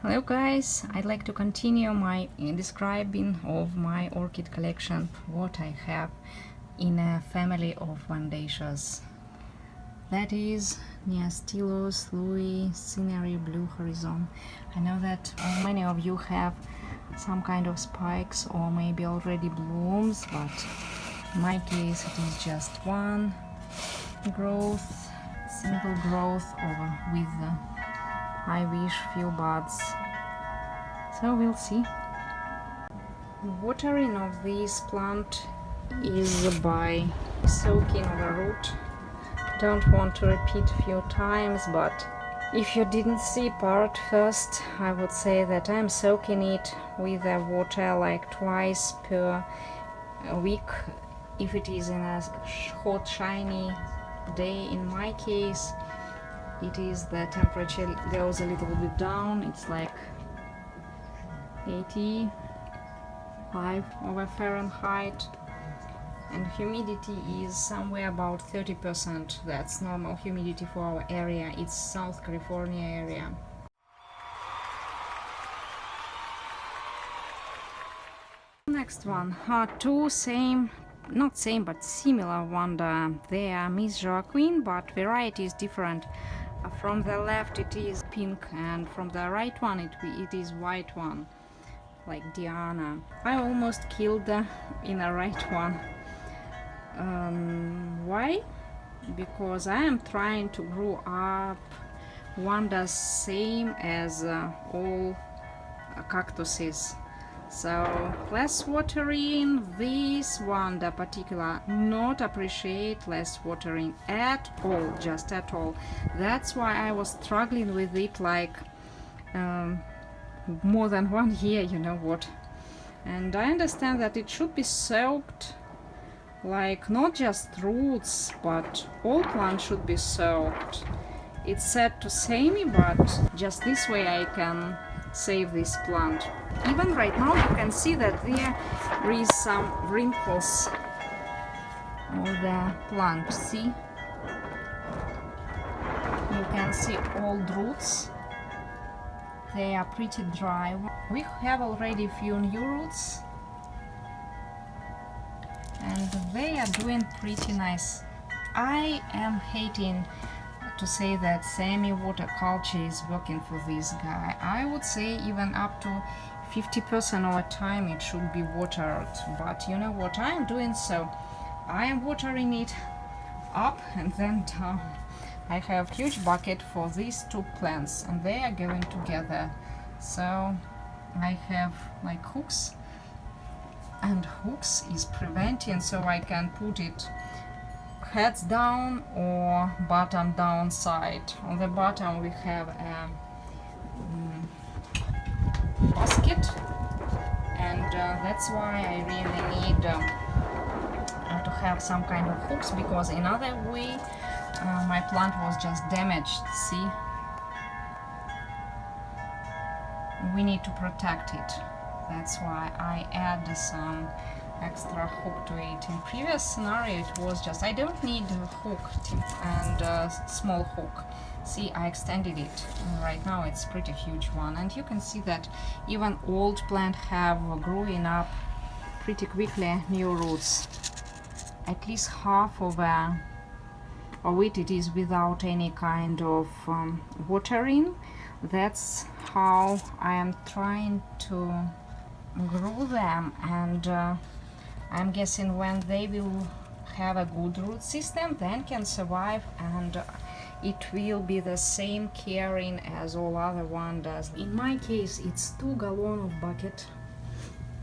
Hello guys, I'd like to continue my describing of my orchid collection, what I have in a family of vandaceae. That is Neostylis, Louis, Sneary, Blue Horizon. I know that many of you have some kind of spikes or maybe already blooms, but in my case it is just one growth, single growth over with I wish few buds, so we'll see. Watering of this plant is by soaking the root. Don't want to repeat few times, but if you didn't see part first, I would say that I'm soaking it with the water like twice per week if it is in a hot shiny day. In my case it is the temperature goes a little bit down, it's like 85 over Fahrenheit, and humidity is somewhere about 30%. That's normal humidity for our area. It's South California area. Next one are two not same but similar Vanda. They are Miss Joaquim, but variety is different. From the left it is pink, and from the right one it is white one, like Diana. I almost killed in a right one. Why? Because I am trying to grow up Vandas same as all cactuses. So less watering. This Vanda particular not appreciate less watering at all, just at all. That's why I was struggling with it like more than 1 year, you know what. And I understand that it should be soaked, like not just roots but all plants should be soaked. It's sad to say me, but just this way I can save this plant. Even right now you can see that there is some wrinkles on the plant. See, you can see old roots, they are pretty dry. We have already few new roots and they are doing pretty nice. I am hating to say that semi-water culture is working for this guy. I would say even up to 50% of the time it should be watered, but you know what I am doing, so I am watering it up and then down. I have huge bucket for these two plants and they are going together, so I have like hooks, and hooks is preventing, so I can put it heads down or bottom down side. On the bottom we have a basket, and that's why I really need to have some kind of hooks, because in other way my plant was just damaged. See, we need to protect it. That's why I add some extra hook to it. In previous scenario it was just I don't need a hook and a small hook. See, I extended it. Right now it's pretty huge one, and you can see that even old plant have growing up pretty quickly new roots. At least half of it is without any kind of watering. That's how I am trying to grow them, and I'm guessing when they will have a good root system, then can survive, and it will be the same caring as all other one does. In my case it's 2 gallons of bucket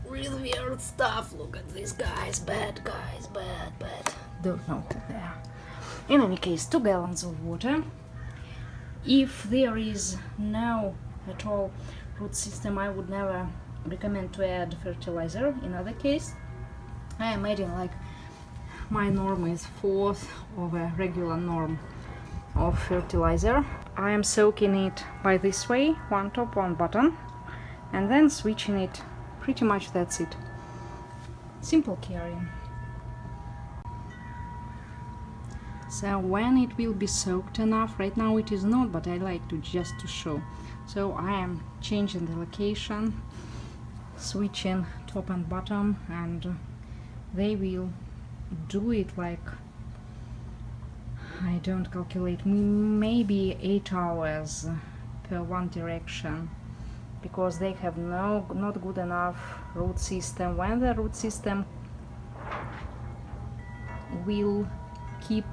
with weird stuff. Look at these guys, bad guys, bad. Don't know who they are. In any case, 2 gallons of water. If there is no at all root system, I would never recommend to add fertilizer. In other case I am adding, like my norm is 1/4 of a regular norm of fertilizer. I am soaking it by this way, one top, one bottom, and then switching it. Pretty much that's it. Simple caring. So when it will be soaked enough, right now it is not, but I like to just to show. So I am changing the location, switching top and bottom, and they will do it like, I don't calculate, maybe 8 hours per one direction, because they have not good enough root system. When the root system will keep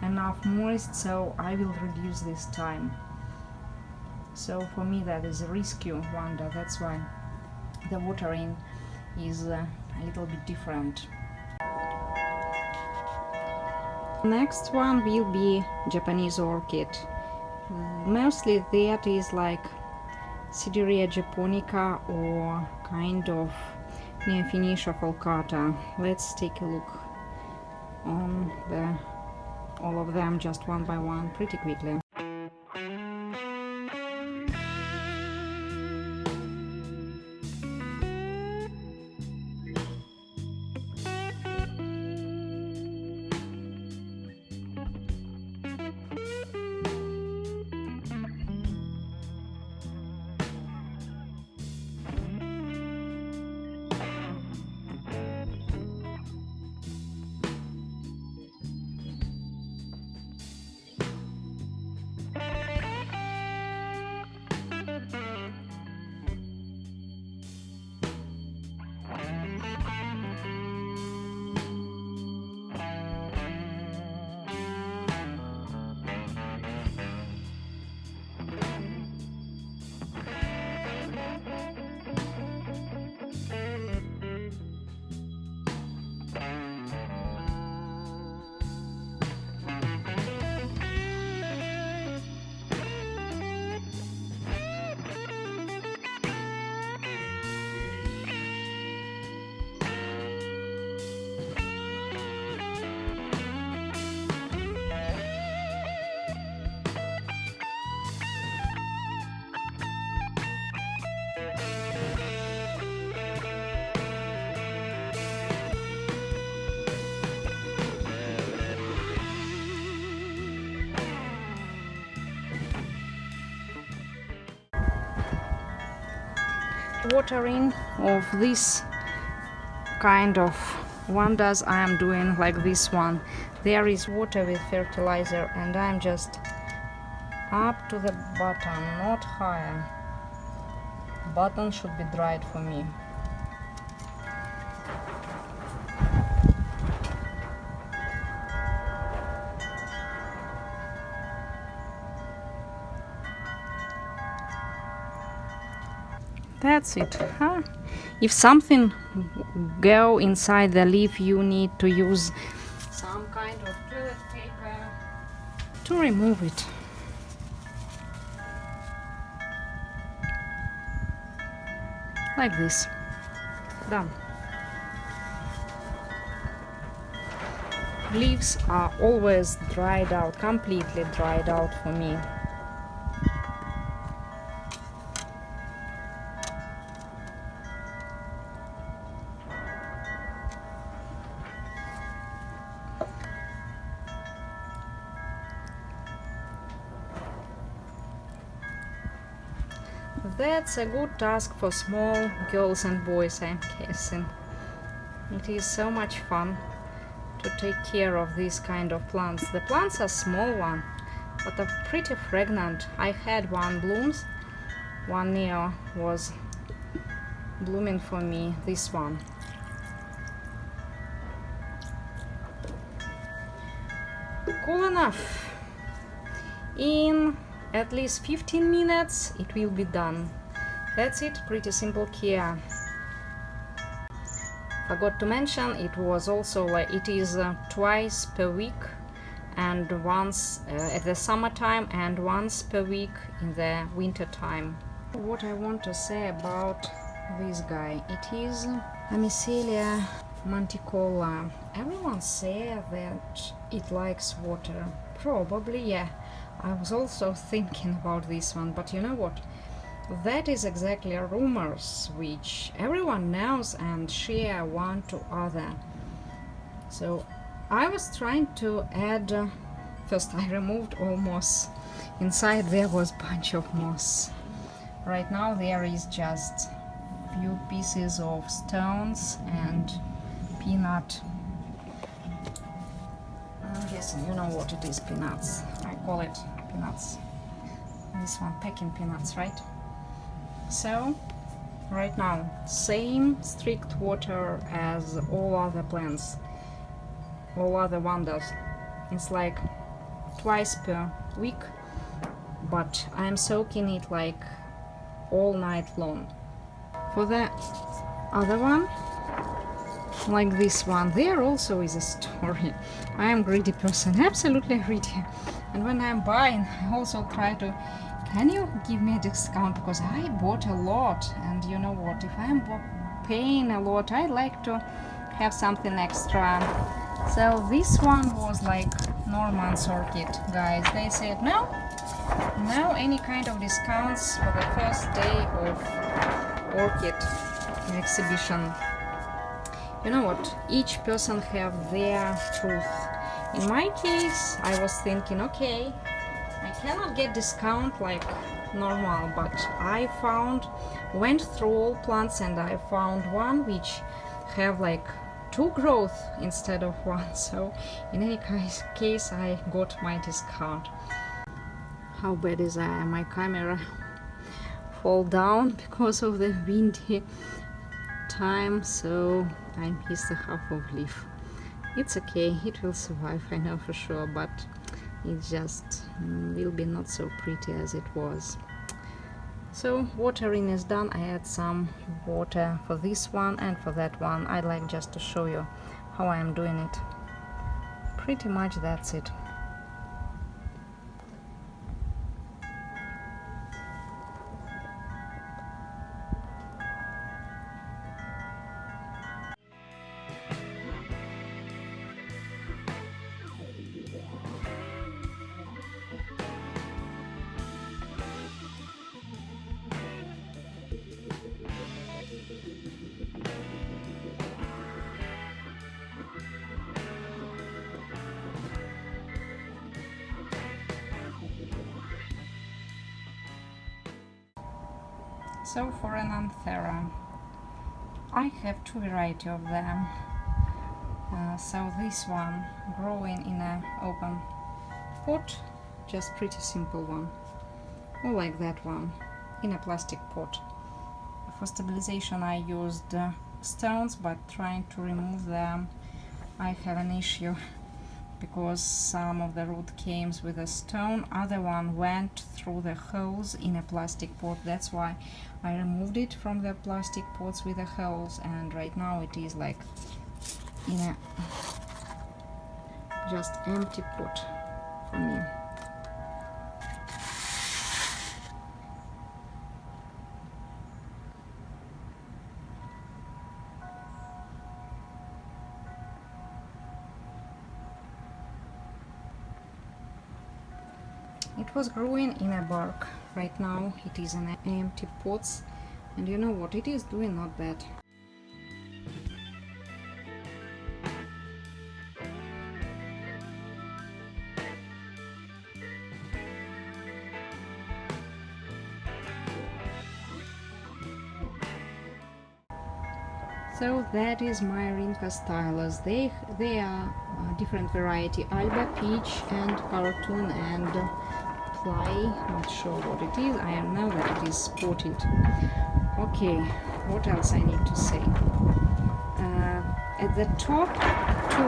enough moist, so I will reduce this time. So for me that is a risky Vanda, that's why the watering is a little bit different. Next one will be Japanese orchid. Mostly that is like Sederea Japonica or kind of Neofinetia falcata. Let's take a look on all of them just one by one pretty quickly. Watering of this kind of Vandas I am doing like this one. There is water with fertilizer and I'm just up to the bottom, not higher. Bottom should be dried for me. That's it, huh? If something go inside the leaf, you need to use some kind of toilet paper to remove it. Like this. Done. Leaves are always dried out, completely dried out for me. That's a good task for small girls and boys, I'm guessing. It is so much fun to take care of these kind of plants. The plants are small one, but are pretty fragrant. I had one blooms, one neo was blooming for me, this one. Cool enough. In at least 15 minutes it will be done. That's it, pretty simple care. Forgot to mention, it was also like it is twice per week, and once at the summertime and once per week in the winter time. What I want to say about this guy, it is Amesiella monticola. Everyone says that it likes water. Probably, yeah. I was also thinking about this one, but you know what? That is exactly rumors which everyone knows and share one to other. So I was trying to add, first I removed all moss. Inside there was a bunch of moss. Right now there is just few pieces of stones and peanut. I'm guessing you know what it is, peanuts. I call it peanuts. This one, pecking peanuts, right? So right now same strict water as all other plants, all other vandas. It's like twice per week, but I'm soaking it like all night long. For the other one, like this one, there also is a story. I am greedy person, absolutely greedy, and when I'm buying I also try to, can you give me a discount, because I bought a lot, and you know what, if I'm paying a lot I like to have something extra. So this one was like Norman's Orchid, guys. They said no any kind of discounts for the first day of Orchid exhibition. You know what, each person have their truth. In my case I was thinking, okay, I cannot get discount like normal, but I went through all plants and I found one which have like 2 growth instead of 1, so in any case I got my discount. How bad is my camera fall down because of the windy time, so I missed a half of leaf. It's okay, it will survive, I know for sure, but it just will be not so pretty as it was. So watering is done. I add some water for this one and for that one. I like just to show you how I am doing it. Pretty much that's it. So for Renanthera, I have 2 varieties of them. So this one growing in an open pot, just pretty simple one, or like that one in a plastic pot. For stabilization I used stones, but trying to remove them I have an issue because some of the root came with a stone, other one went through the holes in a plastic pot. That's why I removed it from the plastic pots with the holes, and right now it is like in a just empty pot for me. It was growing in a bark. Right now it is in empty pots, and you know what, it is doing not bad. So that is my Rhynchostylis. They are different variety, Alba, peach, and cartoon, and fly. Not sure what it is. I know that it is spotted. Okay, what else I need to say? At the top, 2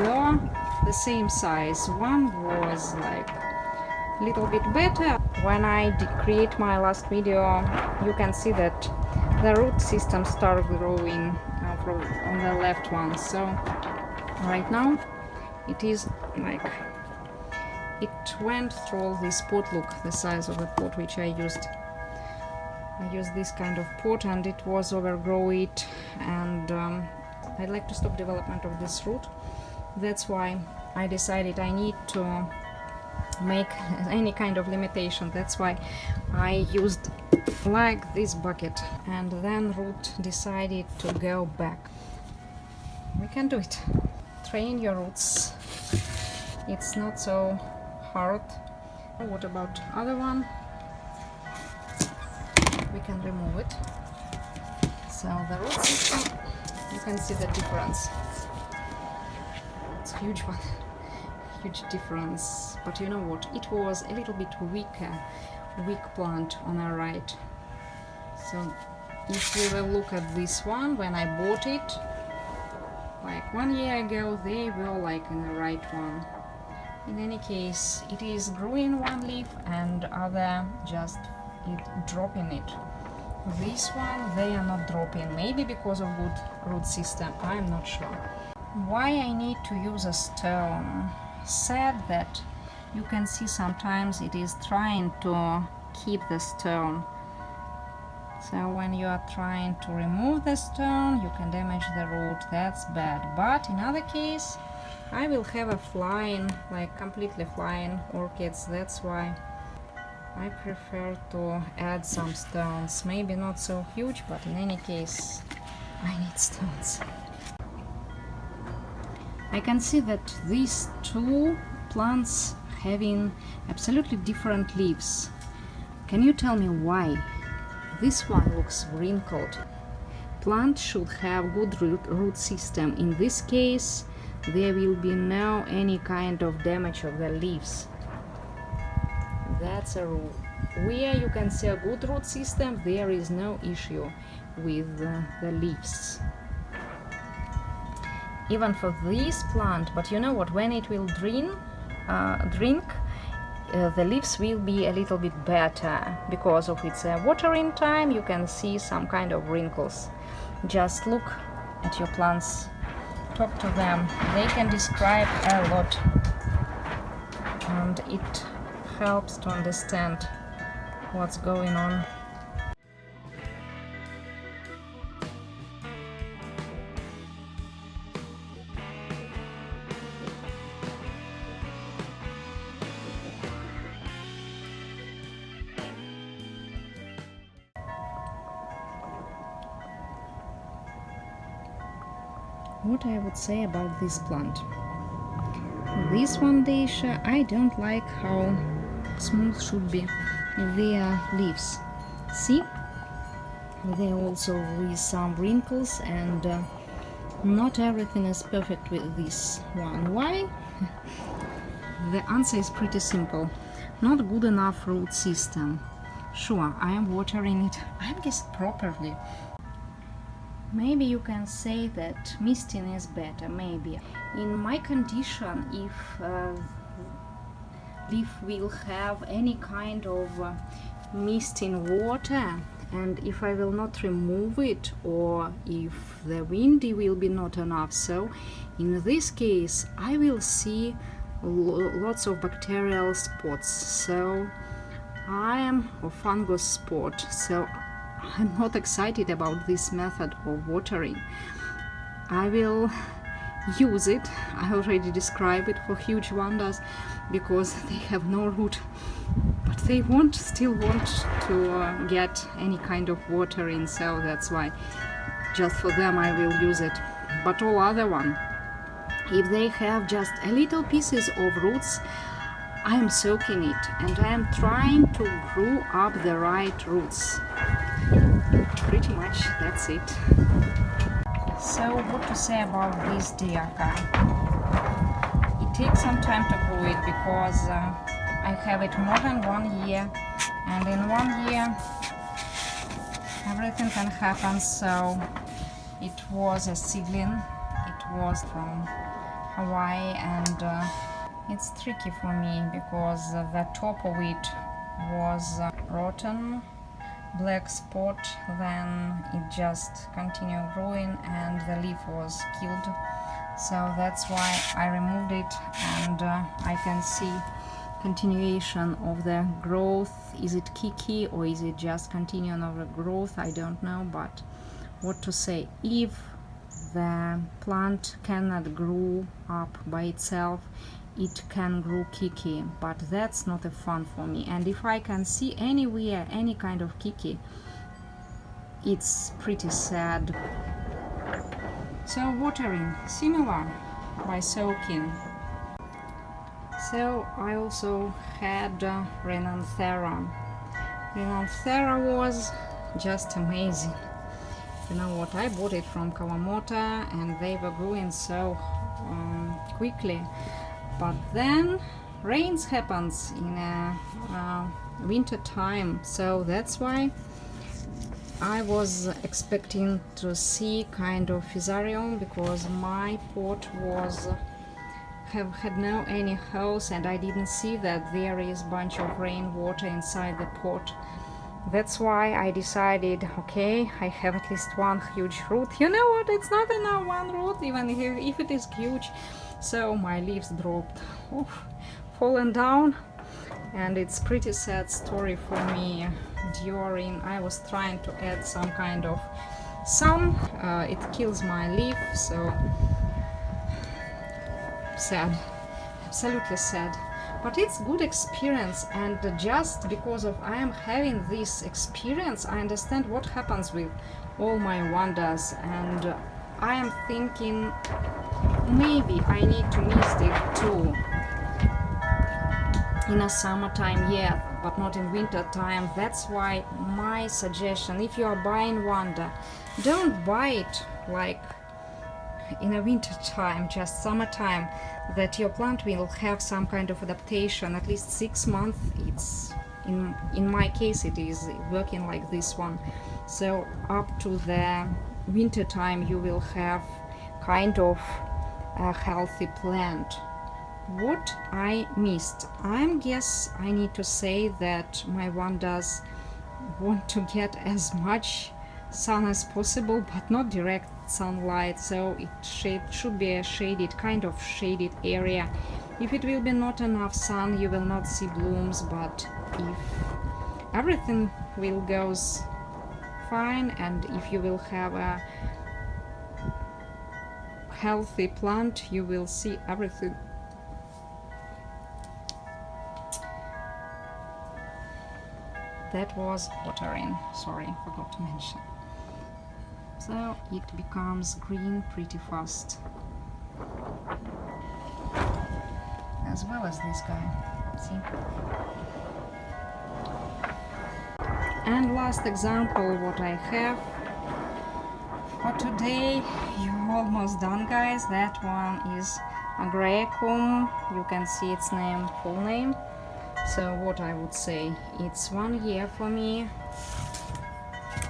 were the same size. One was like a little bit better. When I create my last video, you can see that the root system started growing on the left one. So right now it is like it went through all this pot. Look the size of the pot which I used. I used this kind of pot and it was overgrown, and I'd like to stop development of this root. That's why I decided I need to make any kind of limitation. That's why I used like this bucket, and then root decided to go back. We can do it. Train your roots. It's not so hard. What about other one? can remove it. So the root system, you can see the difference. It's a huge one, huge difference. But you know what? It was a little bit weak plant on the right. So if we will look at this one, when I bought it, like 1 year ago, they were like in the right one. In any case, it is growing one leaf and other just dropping it. This one, they are not dropping, maybe because of good root system, I'm not sure. Why I need to use a stone? Said that you can see sometimes it is trying to keep the stone. So when you are trying to remove the stone, you can damage the root, that's bad. But in other case, I will have a flying, like completely flying orchids, that's why I prefer to add some stones. Maybe not so huge, but in any case, I need stones. I can see that these two plants having absolutely different leaves. Can you tell me why? This one looks wrinkled. Plant should have good root system. In this case, there will be no any kind of damage of the leaves. That's a rule. Where you can see a good root system, there is no issue with the leaves. Even for this plant, but you know what, when it will drink, the leaves will be a little bit better because of its watering time. You can see some kind of wrinkles. Just look at your plants, talk to them, they can describe a lot, and it helps to understand what's going on. What I would say about this plant? This Vandacia, I don't like how smooth should be their leaves. See? They also with some wrinkles, and not everything is perfect with this one. Why? The answer is pretty simple. Not good enough root system. Sure, I am watering it, I guess, properly. Maybe you can say that misting is better, maybe. In my condition, if leaf will have any kind of misting water, and if I will not remove it, or if the windy will be not enough, so in this case I will see lots of bacterial spots, so I am a fungus spot, so I'm not excited about this method of watering. I will use it. I already described it for huge vandas because they have no root, but they still want to get any kind of watering, so that's why just for them I will use it. But all other one, if they have just a little pieces of roots, I am soaking it and I am trying to grow up the right roots. Pretty much that's it. So what to say about this diaca? It takes some time to grow it because I have it more than 1 year, and in 1 year everything can happen. So it was a seedling, it was from Hawaii, and it's tricky for me because the top of it was rotten, black spot, then it just continued growing and the leaf was killed, so that's why I removed it, and I can see continuation of the growth. Is it kiki or is it just continuing of the growth? I don't know, but what to say, if the plant cannot grow up by itself, it can grow kiki, but that's not a fun for me. And if I can see anywhere any kind of kiki, it's pretty sad. So watering, similar, by soaking. So I also had Renanthera. Renanthera was just amazing. You know what, I bought it from Kawamoto and they were growing so quickly, but then rains happens in winter time, so that's why I was expecting to see kind of fusarium, because my pot was had no any holes and I didn't see that there is bunch of rainwater inside the pot. That's why I decided, okay, I have at least one huge root. You know what, it's not enough one root, even if it is huge. So my leaves dropped, fallen down, and it's pretty sad story for me. During I was trying to add some kind of sun, it kills my leaf, so sad, absolutely sad. But it's good experience, and just because of I am having this experience, I understand what happens with all my vandas, and I am thinking maybe I need to mist it too in a summertime, yeah, but not in winter time. That's why my suggestion, if you are buying Vanda, don't buy it like in a winter time, just summertime, that your plant will have some kind of adaptation at least 6 months. It's in my case it is working like this one, so up to the winter time you will have kind of a healthy plant. What I missed, I guess I need to say that my vandas want to get as much sun as possible, but not direct sunlight, so it should be a shaded, kind of shaded area. If it will be not enough sun, you will not see blooms, but if everything will goes fine, and if you will have a healthy plant, you will see everything. That was watering, sorry, forgot to mention. So it becomes green pretty fast, as well as this guy, see? And last example what I have for today, you're almost done, guys. That one is Agraecum, you can see its name, full name. So what I would say, it's 1 year for me.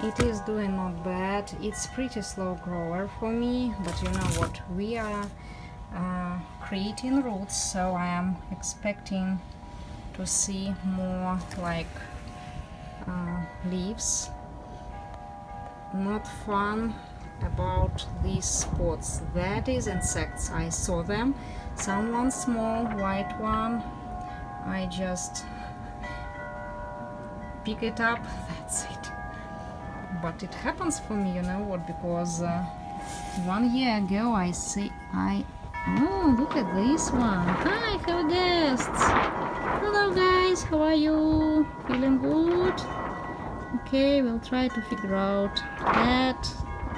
It is doing not bad. It's pretty slow grower for me, but you know what, we are creating roots, so I am expecting to see more like leaves. Not fun about these spots, that is insects. I saw them, someone small white one, I just pick it up, that's it. But it happens for me, you know what, because 1 year ago oh, look at this one. Hi, hello guests. Hello guys, how are you? Feeling good? Okay, we'll try to figure out that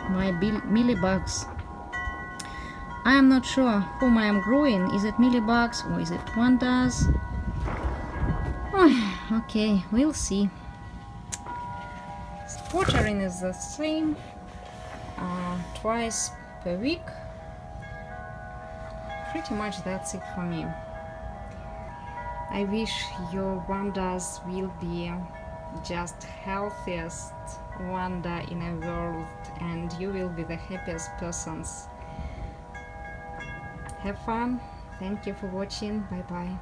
my mealybugs. I am not sure whom I am growing. Is it mealybugs or is it vandas? Oh, okay, we'll see. Watering is the same, twice per week. Pretty much that's it for me. I wish your vandas will be just healthiest Vanda in the world, and you will be the happiest persons. Have fun. Thank you for watching. Bye bye.